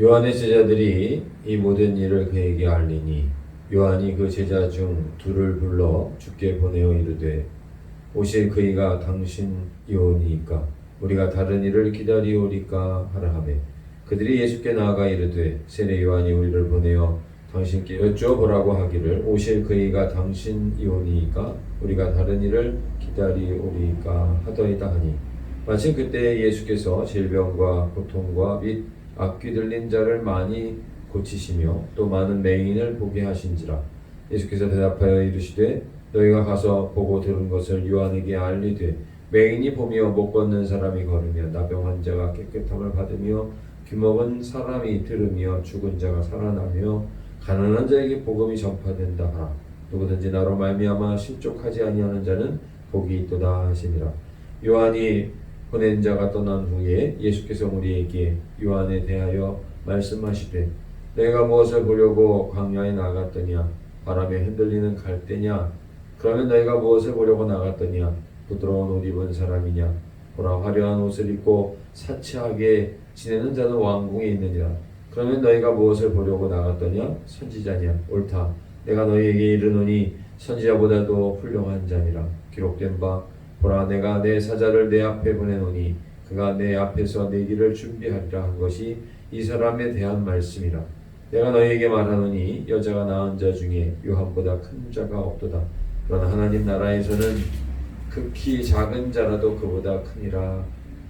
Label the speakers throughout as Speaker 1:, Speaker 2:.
Speaker 1: 요한의 제자들이 이 모든 일을 그에게 알리니 요한이 그 제자 중 둘을 불러 주께 보내어 이르되 오실 그이가 당신이오니이까 우리가 다른 일을 기다리오리까 하라 하매 그들이 예수께 나아가 이르되 세례 요한이 우리를 보내어 당신께 여쭈어보라고 하기를 오실 그이가 당신이오니이까 우리가 다른 일을 기다리오리까 하더이다 하니 마침 그때 예수께서 질병과 고통과 및 악귀 들린 자를 많이 고치시며 또 많은 맹인을 보게 하신지라. 예수께서 대답하여 이르시되 너희가 가서 보고 들은 것을 요한에게 알리되 맹인이 보며 못 걷는 사람이 걸으며 나병 환자가 깨끗함을 받으며 귀먹은 사람이 들으며 죽은 자가 살아나며 가난한 자에게 복음이 전파된다 하라. 누구든지 나로 말미암아 실족하지 아니하는 자는 복이 있도다 하시니라. 요한이 보낸 자가 떠난 후에 예수께서 우리에게 요한에 대하여 말씀하시되 내가 무엇을 보려고 광야에 나갔더냐 바람에 흔들리는 갈대냐 그러면 너희가 무엇을 보려고 나갔더냐 부드러운 옷 입은 사람이냐 보라 화려한 옷을 입고 사치하게 지내는 자는 왕궁에 있느니라. 그러면 너희가 무엇을 보려고 나갔더냐 선지자냐 옳다 내가 너희에게 이르노니 선지자보다도 훌륭한 자니라. 기록된 바 보라 내가 내 사자를 내 앞에 보내노니 그가 내 앞에서 내 길을 준비하리라 한 것이 이 사람에 대한 말씀이라. 내가 너희에게 말하노니 여자가 낳은 자 중에 요한보다 큰 자가 없도다. 그러나 하나님 나라에서는 극히 작은 자라도 그보다 크니라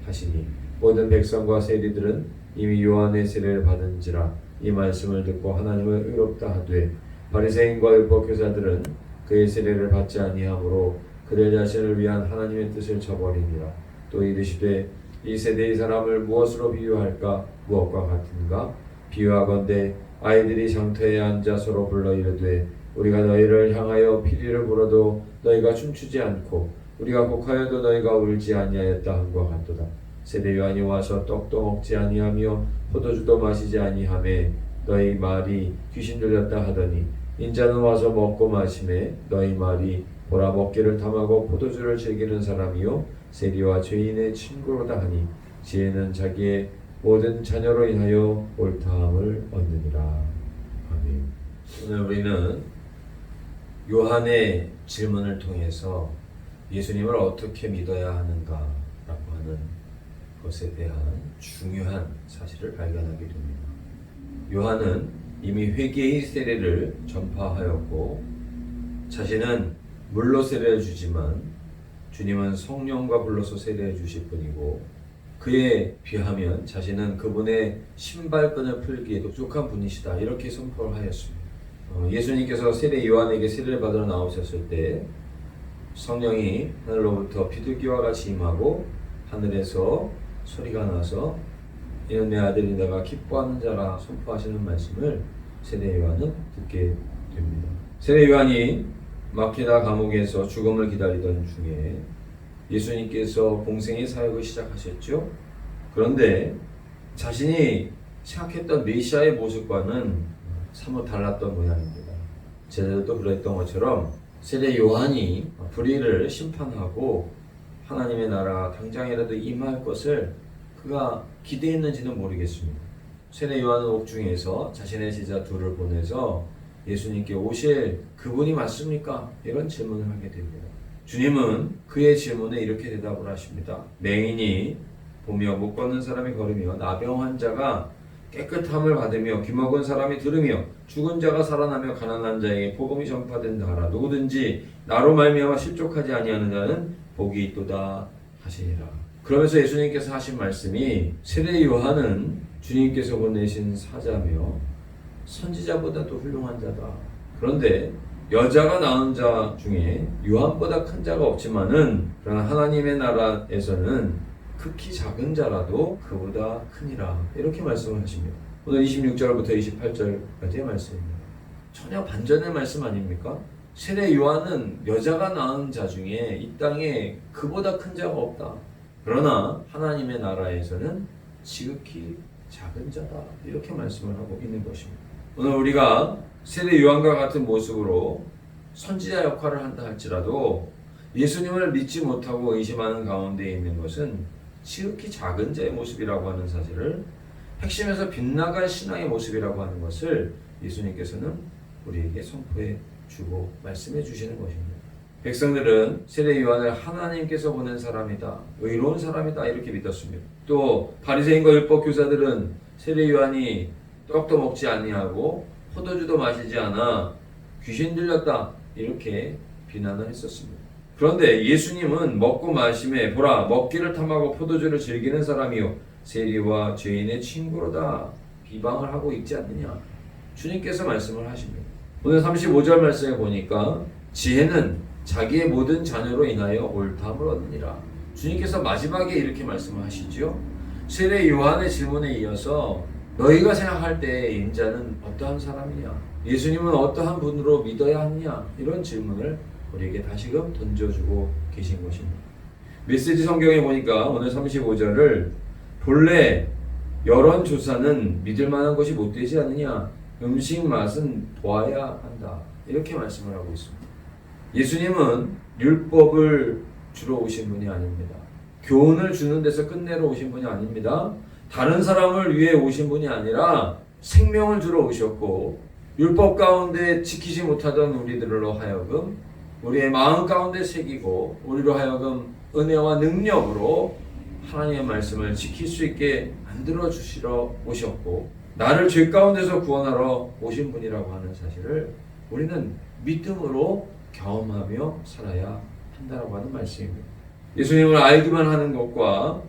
Speaker 1: 하시니 모든 백성과 세리들은 이미 요한의 세례를 받은지라. 이 말씀을 듣고 하나님을 의롭다 하되 바리새인과 율법교사들은 그의 세례를 받지 아니하므로 그들 자신을 위한 하나님의 뜻을 저버리니라. 또 이르시되 이 세대의 사람을 무엇으로 비유할까? 무엇과 같은가? 비유하건대 아이들이 장터에 앉아 서로 불러 이르되 우리가 너희를 향하여 피리를 불어도 너희가 춤추지 않고 우리가 곡하여도 너희가 울지 아니하였다 함과 같도다. 세례 요한이 와서 떡도 먹지 아니하며 포도주도 마시지 아니하매 너희 말이 귀신 들렸다 하더니 인자는 와서 먹고 마시매 너희 말이 보라 먹기를 탐하고 포도주를 즐기는 사람이요 세리와 죄인의 친구로다 하니 지혜는 자기의 모든 자녀로 인하여 옳다함을 얻느니라. 아멘. 오늘 우리는 요한의 질문을 통해서 예수님을 어떻게 믿어야 하는가 라고 하는 것에 대한 중요한 사실을 발견하게 됩니다. 요한은 이미 회개의 세례를 전파하였고 자신은 물로 세례를 주지만 주님은 성령과 불러서 세례해 주실 분이고 그에 비하면 자신은 그분의 신발끈을 풀기에 독특한 분이시다 이렇게 선포를 하였습니다. 예수님께서 세례 요한에게 세례를 받으러 나오셨을 때 성령이 하늘로부터 비둘기와 같이 임하고 하늘에서 소리가 나서 이는 내 아들이 내가 기뻐하는 자라 선포하시는 말씀을 세례 요한은 듣게 됩니다. 세례 요한이 마케다 감옥에서 죽음을 기다리던 중에 예수님께서 공생의 사역을 시작하셨죠. 그런데 자신이 생각했던 메시아의 모습과는 사뭇 달랐던 모양입니다. 제자들도 그랬던 것처럼 세례 요한이 불의를 심판하고 하나님의 나라 당장이라도 임할 것을 그가 기대했는지는 모르겠습니다. 세례 요한은 옥중에서 자신의 제자 둘을 보내서 예수님께 오실 그분이 맞습니까? 이런 질문을 하게 됩니다. 주님은 그의 질문에 이렇게 대답을 하십니다. 맹인이 보며 못 걷는 사람이 걸으며 나병 환자가 깨끗함을 받으며 귀먹은 사람이 들으며 죽은 자가 살아나며 가난한 자에게 복음이 전파된다 하라. 누구든지 나로 말미암아 실족하지 아니하는 자는 복이 있도다 하시니라. 그러면서 예수님께서 하신 말씀이 세례 요한은 주님께서 보내신 사자며 선지자보다도 훌륭한 자다. 그런데 여자가 낳은 자 중에 요한보다 큰 자가 없지만은 그러나 하나님의 나라에서는 극히 작은 자라도 그보다 크니라. 이렇게 말씀을 하십니다. 오늘 26절부터 28절까지의 말씀입니다. 전혀 반전의 말씀 아닙니까? 세례 요한은 여자가 낳은 자 중에 이 땅에 그보다 큰 자가 없다. 그러나 하나님의 나라에서는 지극히 작은 자다. 이렇게 말씀을 하고 있는 것입니다. 오늘 우리가 세례 요한과 같은 모습으로 선지자 역할을 한다 할지라도 예수님을 믿지 못하고 의심하는 가운데 있는 것은 지극히 작은 자의 모습이라고 하는 사실을 핵심에서 빗나갈 신앙의 모습이라고 하는 것을 예수님께서는 우리에게 선포해 주고 말씀해 주시는 것입니다. 백성들은 세례 요한을 하나님께서 보낸 사람이다, 의로운 사람이다 이렇게 믿었습니다. 또 바리새인과 율법 교사들은 세례 요한이 떡도 먹지 아니하고 포도주도 마시지 않아 귀신 들렸다 이렇게 비난을 했었습니다. 그런데 예수님은 먹고 마심에 보라 먹기를 탐하고 포도주를 즐기는 사람이요 세리와 죄인의 친구로다 비방을 하고 있지 않느냐 주님께서 말씀을 하십니다. 오늘 35절 말씀에 보니까 지혜는 자기의 모든 자녀로 인하여 옳다함을 얻느니라. 주님께서 마지막에 이렇게 말씀을 하시죠. 세례 요한의 질문에 이어서 너희가 생각할 때 인자는 어떠한 사람이냐, 예수님은 어떠한 분으로 믿어야 하느냐 이런 질문을 우리에게 다시금 던져주고 계신 것입니다. 메시지 성경에 보니까 오늘 35절을 본래 여론조사는 믿을 만한 것이 못 되지 않느냐, 음식 맛은 보아야 한다 이렇게 말씀을 하고 있습니다. 예수님은 율법을 주러 오신 분이 아닙니다. 교훈을 주는 데서 끝내러 오신 분이 아닙니다. 다른 사람을 위해 오신 분이 아니라 생명을 주러 오셨고 율법 가운데 지키지 못하던 우리들로 하여금 우리의 마음 가운데 새기고 우리로 하여금 은혜와 능력으로 하나님의 말씀을 지킬 수 있게 만들어 주시러 오셨고 나를 죄 가운데서 구원하러 오신 분이라고 하는 사실을 우리는 믿음으로 경험하며 살아야 한다라고 하는 말씀입니다. 예수님을 알기만 하는 것과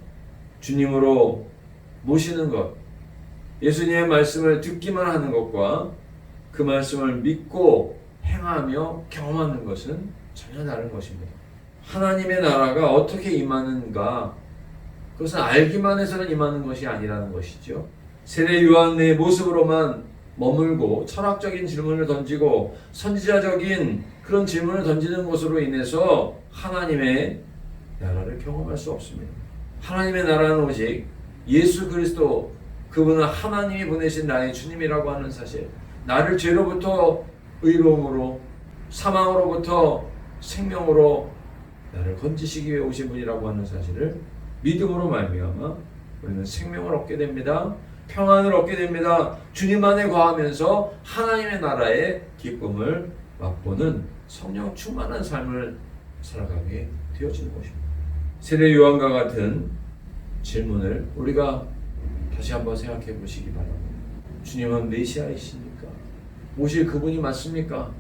Speaker 1: 주님으로 모시는 것, 예수님의 말씀을 듣기만 하는 것과 그 말씀을 믿고 행하며 경험하는 것은 전혀 다른 것입니다. 하나님의 나라가 어떻게 임하는가, 그것은 알기만 해서는 임하는 것이 아니라는 것이죠. 세례 요한의 모습으로만 머물고 철학적인 질문을 던지고 선지자적인 그런 질문을 던지는 것으로 인해서 하나님의 나라를 경험할 수 없습니다. 하나님의 나라는 오직 예수 그리스도, 그분은 하나님이 보내신 나의 주님이라고 하는 사실, 나를 죄로부터 의로움으로, 사망으로부터 생명으로 나를 건지시기 위해 오신 분이라고 하는 사실을 믿음으로 말미암아 우리는 생명을 얻게 됩니다. 평안을 얻게 됩니다. 주님 안에 거하면서 하나님의 나라의 기쁨을 맛보는 성령 충만한 삶을 살아가게 되어지는 것입니다. 세례 요한과 같은 질문을 우리가 다시 한번 생각해 보시기 바랍니다. 주님은 메시아이십니까? 오실 그분이 맞습니까?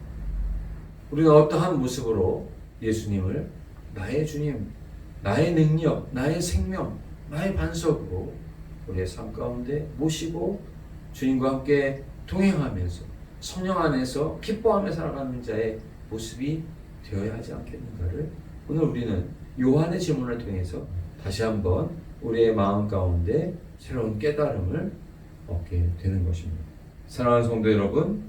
Speaker 1: 우리는 어떠한 모습으로 예수님을 나의 주님, 나의 능력, 나의 생명, 나의 반석으로 우리의 삶 가운데 모시고 주님과 함께 동행하면서 성령 안에서 기뻐하며 살아가는 자의 모습이 되어야 하지 않겠는가를 오늘 우리는 요한의 질문을 통해서 다시 한번 우리의 마음 가운데 새로운 깨달음을 얻게 되는 것입니다. 사랑하는 성도 여러분,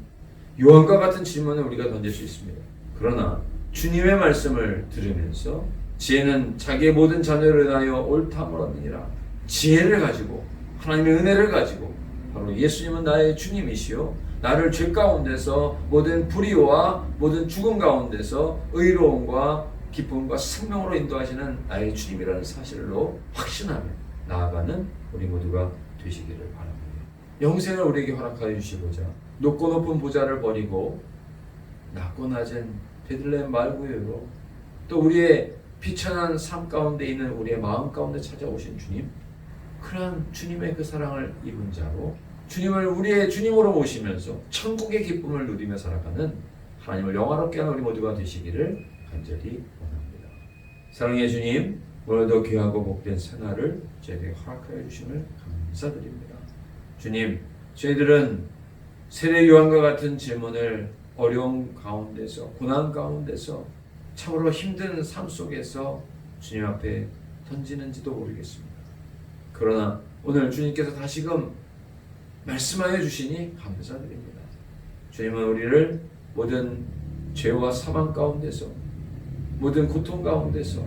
Speaker 1: 요한과 같은 질문을 우리가 던질 수 있습니다. 그러나 주님의 말씀을 들으면서 지혜는 자기의 모든 자녀를 인하여 옳다함을 얻느니라. 지혜를 가지고 하나님의 은혜를 가지고 바로 예수님은 나의 주님이시요 나를 죄 가운데서 모든 불의와 모든 죽음 가운데서 의로움과 기쁨과 생명으로 인도하시는 나의 주님이라는 사실로 확신하며 나아가는 우리 모두가 되시기를 바랍니다. 영생을 우리에게 허락하여 주시고자 높고 높은 보좌를 버리고 낮고 낮은 베들레헴 말구유로 또 우리의 비천한 삶 가운데 있는 우리의 마음 가운데 찾아오신 주님, 그러한 주님의 그 사랑을 입은 자로 주님을 우리의 주님으로 모시면서 천국의 기쁨을 누리며 살아가는 하나님을 영화롭게 하는 우리 모두가 되시기를 간절히 원합니다. 사랑의 주님, 오늘도 귀하고 복된 새날을 저희에게 허락하여 주심을 감사드립니다. 주님, 저희들은 세례 요한과 같은 질문을 어려움 가운데서, 고난 가운데서, 참으로 힘든 삶 속에서 주님 앞에 던지는지도 모르겠습니다. 그러나 오늘 주님께서 다시금 말씀하여 주시니 감사드립니다. 주님은 우리를 모든 죄와 사망 가운데서, 모든 고통 가운데서,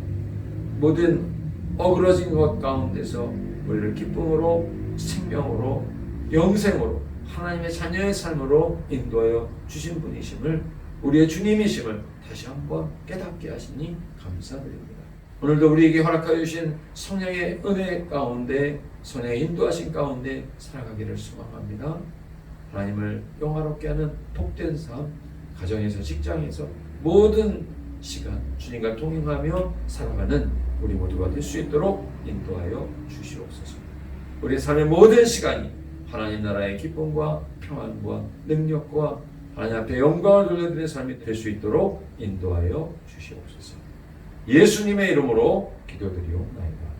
Speaker 1: 모든 어그러진 것 가운데서 우리를 기쁨으로, 생명으로, 영생으로, 하나님의 자녀의 삶으로 인도하여 주신 분이심을, 우리의 주님이심을 다시 한번 깨닫게 하시니 감사드립니다. 오늘도 우리에게 허락하여 주신 성령의 은혜 가운데, 성령의 인도하신 가운데 살아가기를 소망합니다. 하나님을 영화롭게 하는 복된 삶, 가정에서 직장에서 모든 시간 주님과 동행하며 살아가는 우리 모두가 될 수 있도록 인도하여 주시옵소서. 우리 삶의 모든 시간이 하나님 나라의 기쁨과 평안과 능력과 하나님 앞에 영광을 돌려드리는 삶이 될 수 있도록 인도하여 주시옵소서. 예수님의 이름으로 기도드리옵나이다.